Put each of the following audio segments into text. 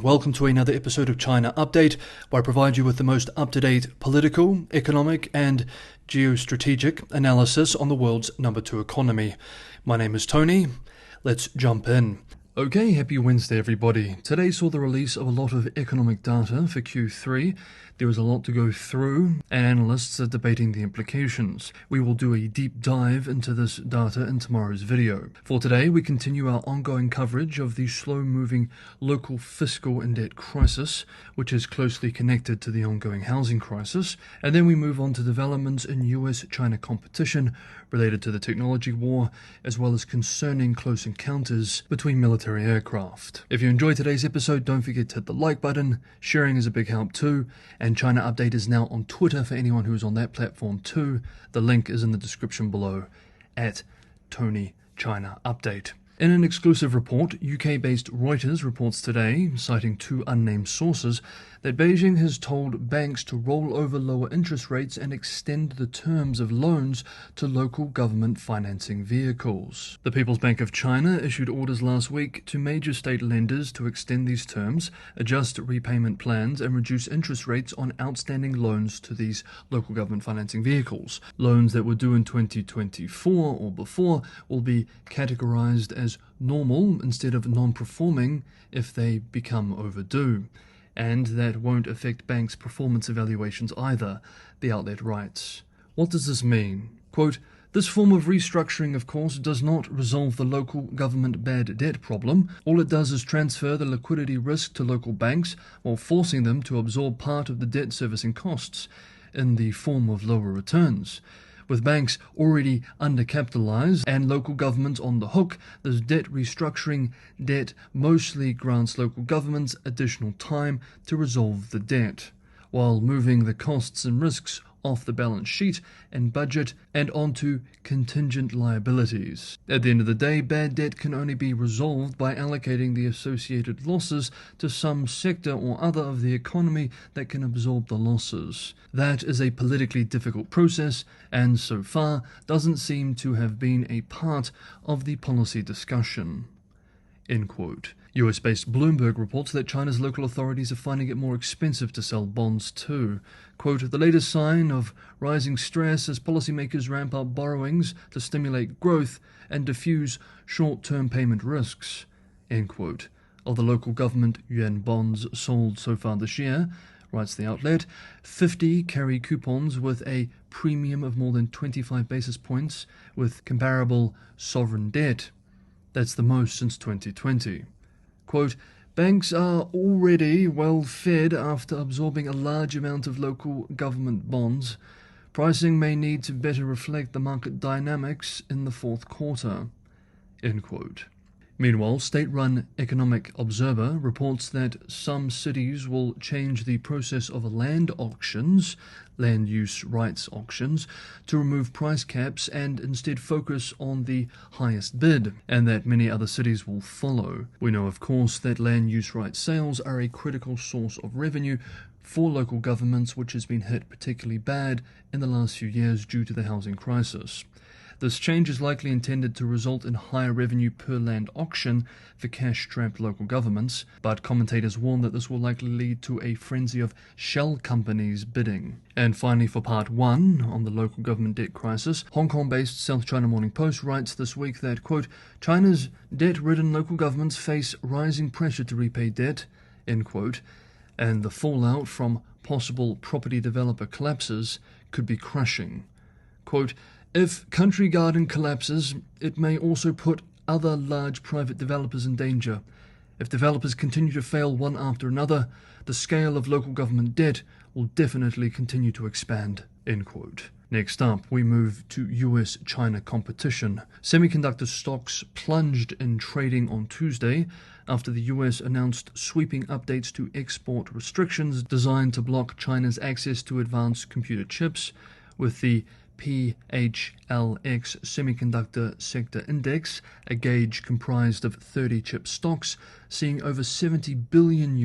Welcome to another episode of China Update, where I provide you with the most up-to-date political, economic and geostrategic analysis on the world's number 2 economy. My name is Tony. Let's jump in. Okay, happy Wednesday everybody. Today saw the release of a lot of economic data for Q3. There is a lot to go through, and analysts are debating the implications. We will do a deep dive into this data in tomorrow's video. For today, we continue our ongoing coverage of the slow-moving local fiscal and debt crisis, which is closely connected to the ongoing housing crisis, and then we move on to developments in US-China competition related to the technology war, as well as concerning close encounters between military aircraft. If you enjoyed today's episode, don't forget to hit the like button. Sharing is a big help too, and China Update is now on Twitter for anyone who is on that platform too. The link is in the description below, at Tony China Update. In an exclusive report, UK-based Reuters reports today, citing 2 unnamed sources, that Beijing has told banks to roll over lower interest rates and extend the terms of loans to local government financing vehicles. The People's Bank of China issued orders last week to major state lenders to extend these terms, adjust repayment plans, and reduce interest rates on outstanding loans to these local government financing vehicles. Loans that were due in 2024 or before will be categorized as normal instead of non-performing if they become overdue. And that won't affect banks' performance evaluations either, the outlet writes. What does this mean? Quote, "This form of restructuring, of course, does not resolve the local government bad debt problem. All it does is transfer the liquidity risk to local banks while forcing them to absorb part of the debt servicing costs in the form of lower returns. With banks already undercapitalized and local governments on the hook, this debt restructuring debt mostly grants local governments additional time to resolve the debt, while moving the costs and risks off the balance sheet and budget and onto contingent liabilities. At the end of the day, bad debt can only be resolved by allocating the associated losses to some sector or other of the economy that can absorb the losses. That is a politically difficult process and so far doesn't seem to have been a part of the policy discussion." End quote. US-based Bloomberg reports that China's local authorities are finding it more expensive to sell bonds too. Quote, "The latest sign of rising stress as policymakers ramp up borrowings to stimulate growth and diffuse short-term payment risks." End quote. Of the local government yuan bonds sold so far this year, writes the outlet, 50 carry coupons with a premium of more than 25 basis points with comparable sovereign debt. That's the most since 2020. Quote, "Banks are already well fed after absorbing a large amount of local government bonds. Pricing may need to better reflect the market dynamics in the fourth quarter." End quote. Meanwhile, state-run Economic Observer reports that some cities will change the process of land auctions, land use rights auctions, to remove price caps and instead focus on the highest bid, and that many other cities will follow. We know, of course, that land use rights sales are a critical source of revenue for local governments, which has been hit particularly bad in the last few years due to the housing crisis. This change is likely intended to result in higher revenue per land auction for cash-strapped local governments, but commentators warn that this will likely lead to a frenzy of shell companies bidding. And finally, for part 1 on the local government debt crisis, Hong Kong-based South China Morning Post writes this week that, quote, "China's debt-ridden local governments face rising pressure to repay debt," end quote, and the fallout from possible property developer collapses could be crushing. Quote, "If Country Garden collapses, it may also put other large private developers in danger. If developers continue to fail one after another, the scale of local government debt will definitely continue to expand." End quote. Next up, we move to US-China competition. Semiconductor stocks plunged in trading on Tuesday after the US announced sweeping updates to export restrictions designed to block China's access to advanced computer chips, with the PHLX Semiconductor Sector Index, a gauge comprised of 30 chip stocks, seeing over $70 billion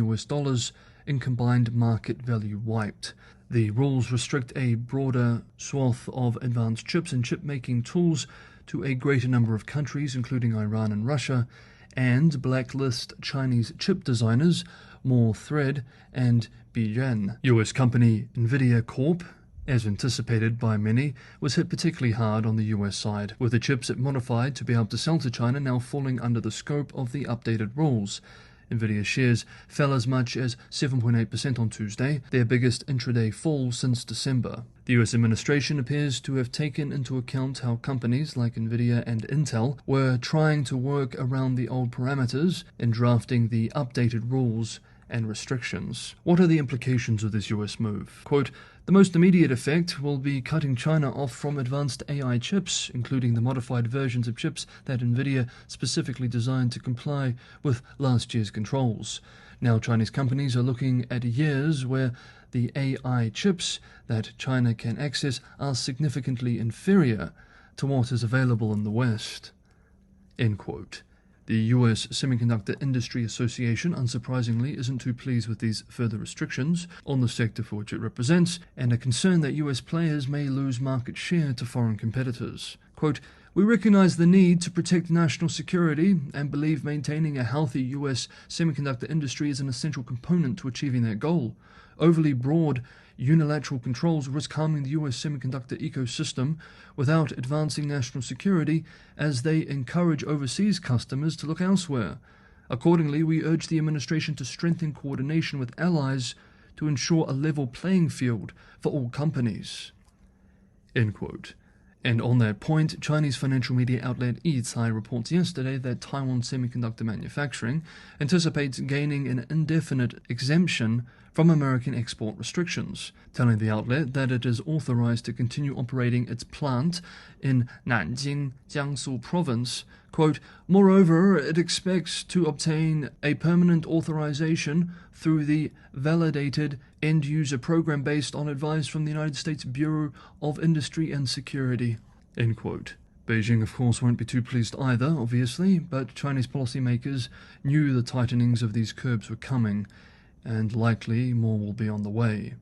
in combined market value wiped. The rules restrict a broader swath of advanced chips and chip-making tools to a greater number of countries, including Iran and Russia, and blacklist Chinese chip designers, More Thread, and Biren. US company Nvidia Corp, as anticipated by many, was hit particularly hard on the US side, with the chips it modified to be able to sell to China now falling under the scope of the updated rules. Nvidia shares fell as much as 7.8% on Tuesday, their biggest intraday fall since December. The US administration appears to have taken into account how companies like Nvidia and Intel were trying to work around the old parameters in drafting the updated rules and restrictions. What are the implications of this US move? Quote, the most immediate effect will be cutting China off from advanced AI chips, including the modified versions of chips that Nvidia specifically designed to comply with last year's controls. Now Chinese companies are looking at years where the AI chips that China can access are significantly inferior to what is available in the West. End quote. The US Semiconductor Industry Association, unsurprisingly, isn't too pleased with these further restrictions on the sector for which it represents, and are concerned that US players may lose market share to foreign competitors. Quote, we recognize the need to protect national security and believe maintaining a healthy US semiconductor industry is an essential component to achieving that goal. Overly broad unilateral controls risk harming the US semiconductor ecosystem without advancing national security, as they encourage overseas customers to look elsewhere. Accordingly, we urge the administration to strengthen coordination with allies to ensure a level playing field for all companies. End quote. And on that point, Chinese financial media outlet Yicai reports yesterday that Taiwan Semiconductor Manufacturing anticipates gaining an indefinite exemption from American export restrictions, telling the outlet that it is authorized to continue operating its plant in Nanjing, Jiangsu province. Quote, moreover, it expects to obtain a permanent authorization through the validated end-user program based on advice from the United States Bureau of Industry and Security. End quote. Beijing, of course, won't be too pleased either, obviously, but Chinese policymakers knew the tightenings of these curbs were coming, and likely more will be on the way.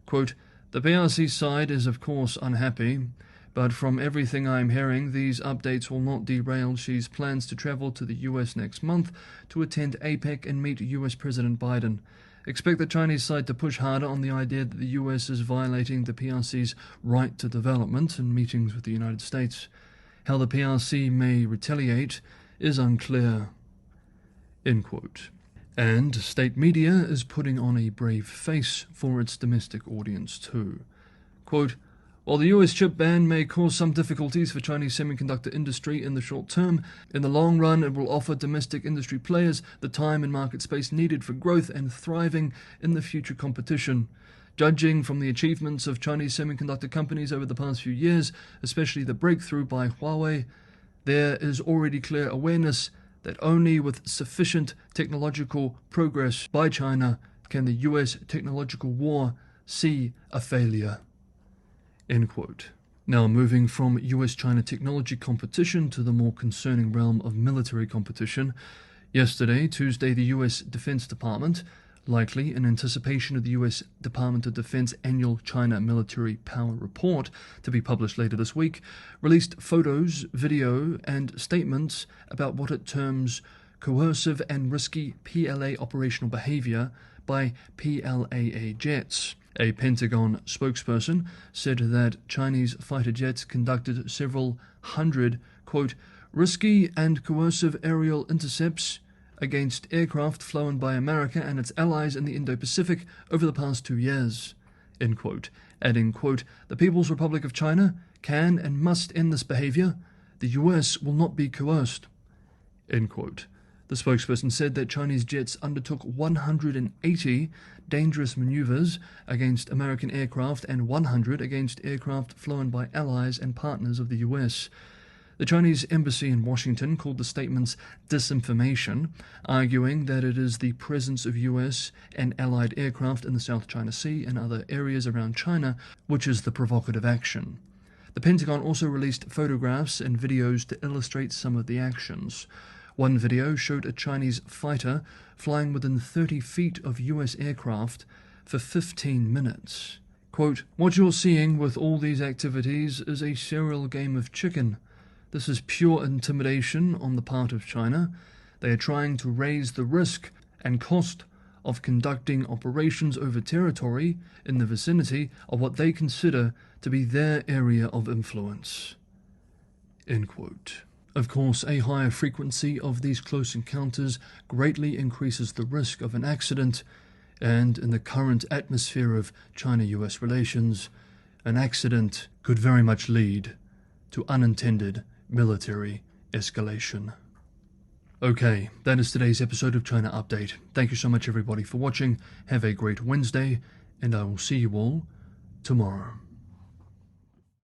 Quote, the PRC side is of course unhappy, but from everything I am hearing, these updates will not derail Xi's plans to travel to the US next month to attend APEC and meet US President Biden. Expect the Chinese side to push harder on the idea that the US is violating the PRC's right to development in meetings with the United States. How the PRC may retaliate is unclear. End quote. And state media is putting on a brave face for its domestic audience too. Quote, while the US chip ban may cause some difficulties for Chinese semiconductor industry in the short term, in the long run it will offer domestic industry players the time and market space needed for growth and thriving in the future competition. Judging from the achievements of Chinese semiconductor companies over the past few years, especially the breakthrough by Huawei, there is already clear awareness that only with sufficient technological progress by China can the US technological war see a failure. End quote. Now moving from US-China technology competition to the more concerning realm of military competition. Yesterday, Tuesday, the US Defense Department, likely in anticipation of the US Department of Defense annual China Military Power Report to be published later this week, released photos, video, and statements about what it terms coercive and risky PLA operational behavior by PLAA jets. A Pentagon spokesperson said that Chinese fighter jets conducted several hundred, quote, risky and coercive aerial intercepts against aircraft flown by America and its allies in the Indo-Pacific over the past 2 years, end quote, adding, quote, the People's Republic of China can and must end this behavior. The US will not be coerced, end quote. The spokesperson said that Chinese jets undertook 180 dangerous maneuvers against American aircraft and 100 against aircraft flown by allies and partners of the US. The Chinese embassy in Washington called the statements disinformation, arguing that it is the presence of US and allied aircraft in the South China Sea and other areas around China which is the provocative action. The Pentagon also released photographs and videos to illustrate some of the actions. One video showed a Chinese fighter flying within 30 feet of US aircraft for 15 minutes. Quote, what you're seeing with all these activities is a serial game of chicken. This is pure intimidation on the part of China. They are trying to raise the risk and cost of conducting operations over territory in the vicinity of what they consider to be their area of influence." End quote. Of course, a higher frequency of these close encounters greatly increases the risk of an accident, and in the current atmosphere of China-US relations, an accident could very much lead to unintended military escalation. Okay, that is today's episode of China Update. Thank you so much everybody for watching. Have a great Wednesday, and I will see you all tomorrow.